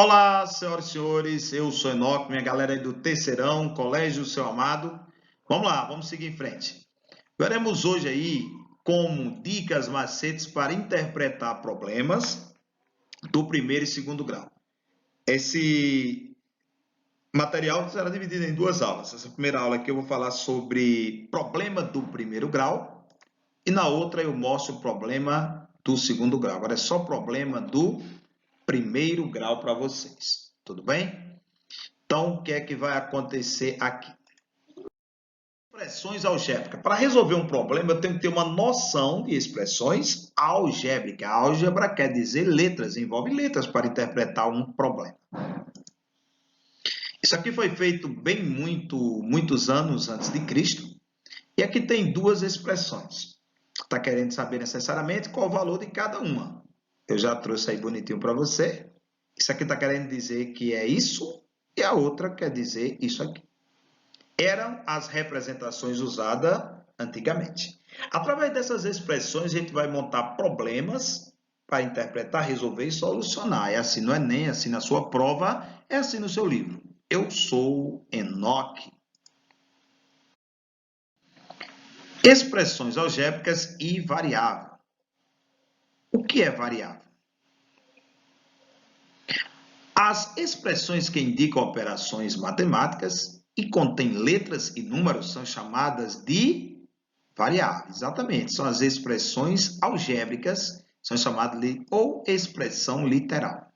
Olá, senhoras e senhores, eu sou Enoque, minha galera aí do Terceirão, Colégio Seu Amado. Vamos lá, vamos seguir em frente. Veremos hoje aí como dicas, macetes para interpretar problemas do primeiro e segundo grau. Esse material será dividido em duas aulas. Essa primeira aula aqui eu vou falar sobre problema do primeiro grau e na outra eu mostro o problema do segundo grau. Agora é só problema do primeiro grau para vocês, tudo bem? Então, o que é que vai acontecer aqui? Expressões algébricas. Para resolver um problema, eu tenho que ter uma noção de expressões algébricas. A álgebra quer dizer letras, envolve letras para interpretar um problema. Isso aqui foi feito bem muitos anos antes de Cristo. E aqui tem duas expressões. Está querendo saber necessariamente qual o valor de cada uma. Eu já trouxe aí bonitinho para você. Isso aqui está querendo dizer que é isso e a outra quer dizer isso aqui. Eram as representações usadas antigamente. Através dessas expressões, a gente vai montar problemas para interpretar, resolver e solucionar. É assim no Enem, é assim na sua prova, é assim no seu livro. Eu sou Enoque. Expressões algébricas e variável. O que é variável? As expressões que indicam operações matemáticas e contêm letras e números são chamadas de variáveis. Exatamente, são as expressões algébricas, são chamadas de ou expressão literal.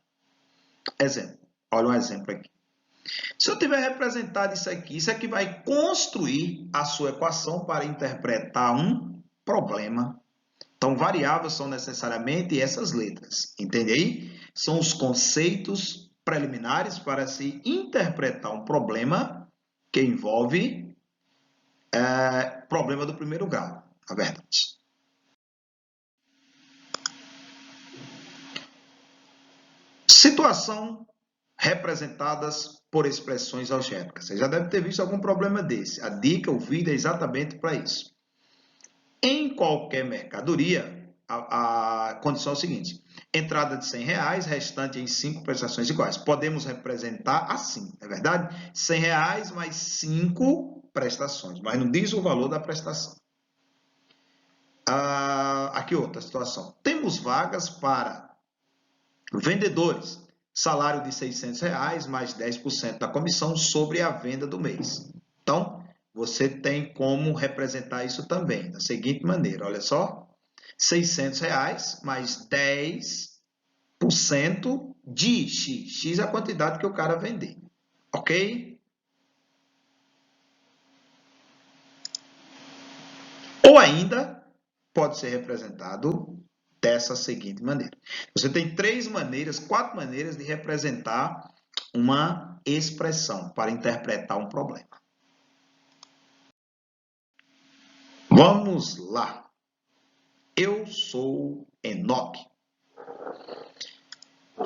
Exemplo, olha um exemplo aqui. Se eu tiver representado isso aqui vai construir a sua equação para interpretar um problema. Então, variáveis são necessariamente essas letras, entende aí? São os conceitos preliminares para se interpretar um problema que envolve problema do primeiro grau, na verdade. Situação representadas por expressões algébricas. Você já deve ter visto algum problema desse. A dica, o vídeo é exatamente para isso. Em qualquer mercadoria, a condição é a seguinte: entrada de R$100, restante em 5 prestações iguais. Podemos representar assim, não é verdade? R$100 mais 5 prestações, mas não diz o valor da prestação. Aqui outra situação. Temos vagas para vendedores. Salário de R$600 mais 10% da comissão sobre a venda do mês. Então, você tem como representar isso também, da seguinte maneira, olha só. R$600 mais 10% de X. X é a quantidade que o cara vender. Ok? Ou ainda, pode ser representado dessa seguinte maneira. Você tem 4 maneiras de representar uma expressão para interpretar um problema. Vamos lá. Eu sou Enoque.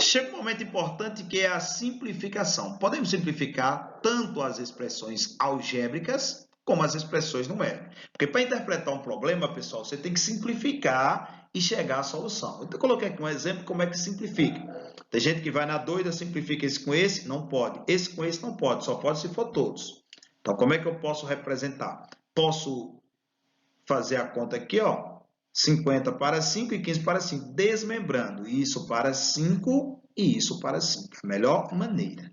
Chega um momento importante que é a simplificação. Podemos simplificar tanto as expressões algébricas como as expressões numéricas. Porque para interpretar um problema, pessoal, você tem que simplificar e chegar à solução. Então, eu coloquei aqui um exemplo como é que simplifica. Tem gente que vai na doida, simplifica esse com esse, não pode. Esse com esse não pode, só pode se for todos. Então, como é que eu posso representar? Posso fazer a conta aqui, ó. 50 para 5 e 15 para 5, desmembrando isso para 5 e isso para 5. A melhor maneira.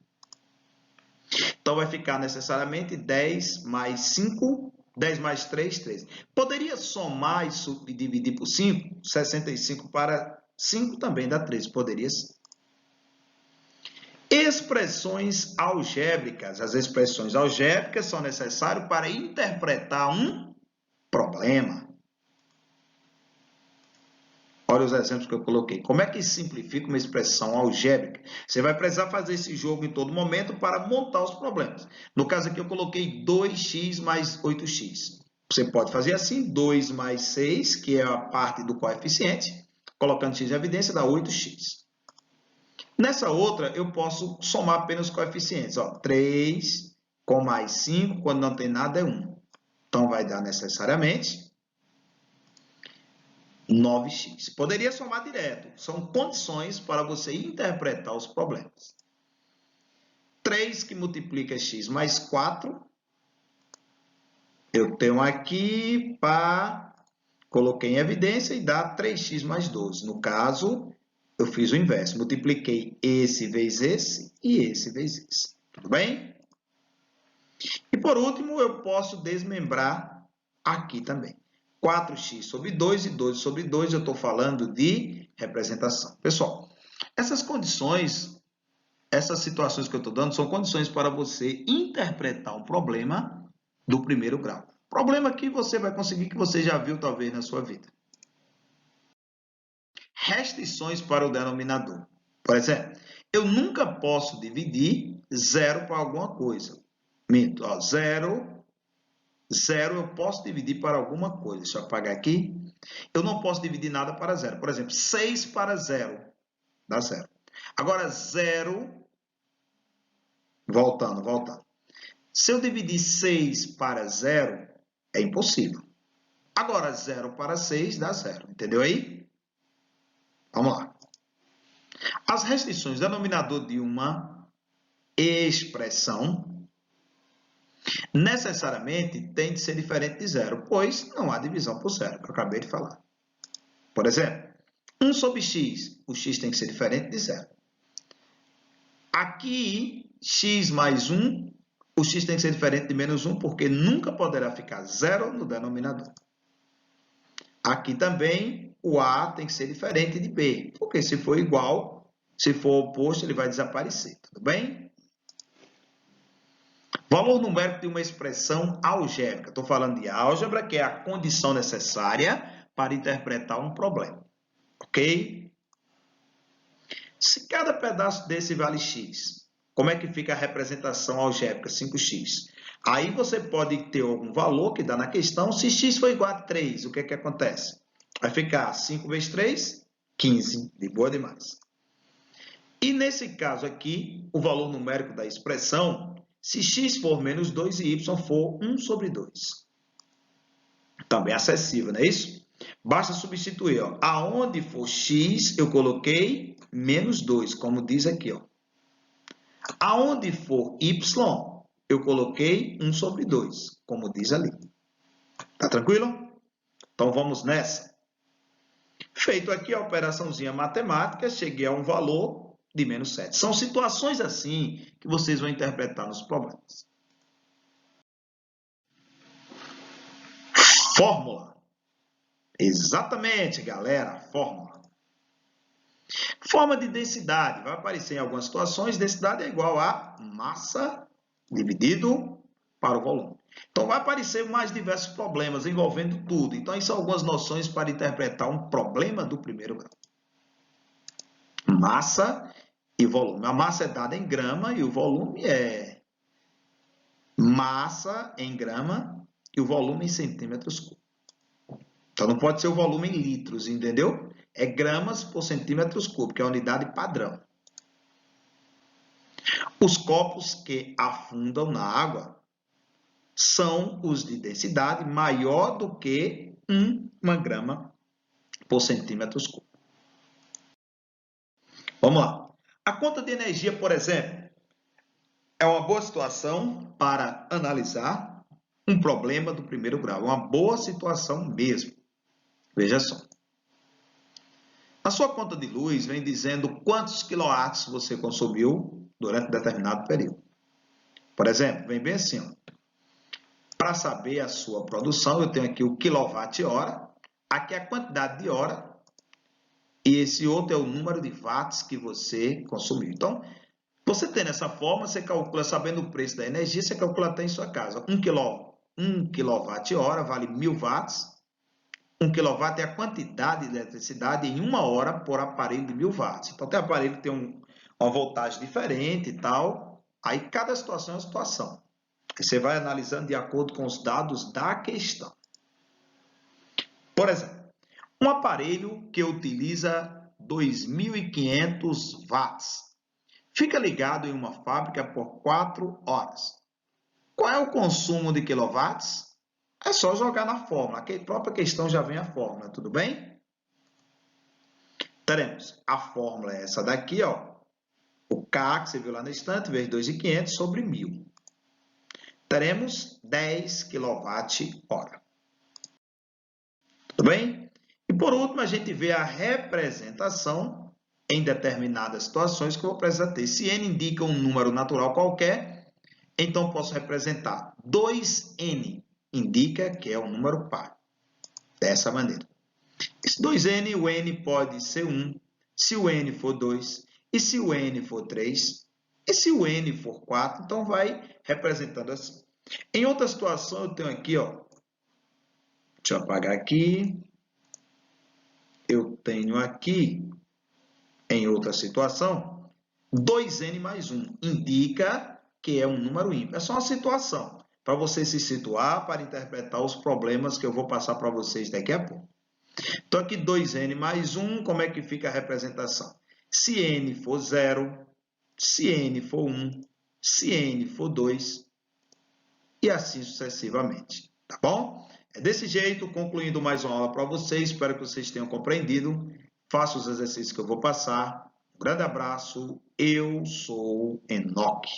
Então, vai ficar necessariamente 10 mais 5, 10 mais 3, 13. Poderia somar isso e dividir por 5? 65 para 5 também dá 13. Poderia sim. Expressões algébricas. As expressões algébricas são necessárias para interpretar um problema. Olha os exemplos que eu coloquei. Como é que simplifica uma expressão algébrica? Você vai precisar fazer esse jogo em todo momento para montar os problemas. No caso aqui eu coloquei 2x mais 8x. Você pode fazer assim, 2 mais 6, que é a parte do coeficiente. Colocando x em evidência, dá 8x. Nessa outra, eu posso somar apenas os coeficientes. Ó, 3 com mais 5, quando não tem nada, é 1. Então, vai dar necessariamente 9x. Poderia somar direto. São condições para você interpretar os problemas. 3 que multiplica x mais 4. Eu tenho aqui, coloquei em evidência e dá 3x mais 12. No caso, eu fiz o inverso. Multipliquei esse vezes esse e esse vezes esse. Tudo bem? E por último, eu posso desmembrar aqui também. 4x sobre 2 e 12 sobre 2, eu estou falando de representação. Pessoal, essas condições, essas situações que eu estou dando, são condições para você interpretar um problema do primeiro grau. Problema que você vai conseguir, que você já viu talvez na sua vida. Restrições para o denominador. Por exemplo, eu nunca posso dividir 0 para alguma coisa. Minto, ó, 0 eu posso dividir para alguma coisa. Deixa eu apagar aqui. Eu não posso dividir nada para 0. Por exemplo, 6 para 0 dá 0. Agora, 0, voltando. Se eu dividir 6 para 0, é impossível. Agora, 0 para 6 dá 0. Entendeu aí? Vamos lá. As restrições denominador de uma expressão necessariamente tem de ser diferente de 0, pois não há divisão por 0, que eu acabei de falar. Por exemplo, 1 sobre x, o x tem que ser diferente de 0. Aqui, x mais 1, o x tem que ser diferente de menos 1, porque nunca poderá ficar 0 no denominador. Aqui também, o a tem que ser diferente de b, porque se for igual, se for oposto, ele vai desaparecer, tudo bem? Valor numérico de uma expressão algébrica. Estou falando de álgebra, que é a condição necessária para interpretar um problema. Ok? Se cada pedaço desse vale x, como é que fica a representação algébrica 5x? Aí você pode ter algum valor que dá na questão. Se x for igual a 3, o que é que acontece? Vai ficar 5 vezes 3, 15. De boa demais. E nesse caso aqui, o valor numérico da expressão, se x for menos 2 e y for 1 sobre 2. Também é acessível, não é isso? Basta substituir. Ó. Aonde for x, eu coloquei menos 2, como diz aqui. Ó. Aonde for y, eu coloquei 1 sobre 2, como diz ali. Tá tranquilo? Então vamos nessa. Feito aqui a operaçãozinha matemática, cheguei a um valor de menos 7. São situações assim que vocês vão interpretar nos problemas. Fórmula. Exatamente, galera, fórmula. Forma de densidade. Vai aparecer em algumas situações, densidade é igual a massa dividido para o volume. Então, vai aparecer mais diversos problemas envolvendo tudo. Então, essas são algumas noções para interpretar um problema do primeiro grau. Massa e volume. A massa é dada em grama e o volume é massa em grama e o volume em centímetros cúbicos. Então, não pode ser o volume em litros, entendeu? É gramas por centímetros cúbicos, é a unidade padrão. Os copos que afundam na água são os de densidade maior do que 1 grama por centímetros cúbicos. Vamos lá. A conta de energia, por exemplo, é uma boa situação para analisar um problema do primeiro grau. É uma boa situação mesmo. Veja só. Na sua conta de luz, vem dizendo quantos quilowatts você consumiu durante determinado período. Por exemplo, vem bem assim, ó. Para saber a sua produção, eu tenho aqui o quilowatt-hora, aqui é a quantidade de hora, e esse outro é o número de watts que você consumiu. Então, você tendo essa forma, você calcula, sabendo o preço da energia, você calcula até em sua casa. 1 quilowatt-hora vale 1000 watts. 1 kW é a quantidade de eletricidade em uma hora por aparelho de 1000 watts. Então, tem aparelho que tem uma voltagem diferente e tal. Aí, cada situação é uma situação. Você vai analisando de acordo com os dados da questão. Por exemplo, um aparelho que utiliza 2.500 watts fica ligado em uma fábrica por 4 horas. Qual é o consumo de quilowatts? É só jogar na fórmula. A própria questão já vem a fórmula, tudo bem? Teremos a fórmula é essa daqui, ó. O K, que você viu lá na estante, vezes 2.500 sobre 1.000. Teremos 10 kWh. Tudo bem? E por último, a gente vê a representação em determinadas situações que eu vou precisar ter. Se N indica um número natural qualquer, então posso representar 2N, indica que é um número par. Dessa maneira. Esse 2N, o N pode ser 1, se o N for 2, e se o N for 3, e se o N for 4, então vai representando assim. Em outra situação, eu tenho aqui, ó, deixa eu apagar aqui, eu tenho aqui, em outra situação, 2N mais 1, indica que é um número ímpar. É só uma situação, para você se situar, para interpretar os problemas que eu vou passar para vocês daqui a pouco. Então, aqui 2N mais 1, como é que fica a representação? Se N for 0, se N for 1, se N for 2, e assim sucessivamente, tá bom? É desse jeito, concluindo mais uma aula para vocês, espero que vocês tenham compreendido. Faça os exercícios que eu vou passar. Um grande abraço, eu sou Enoque.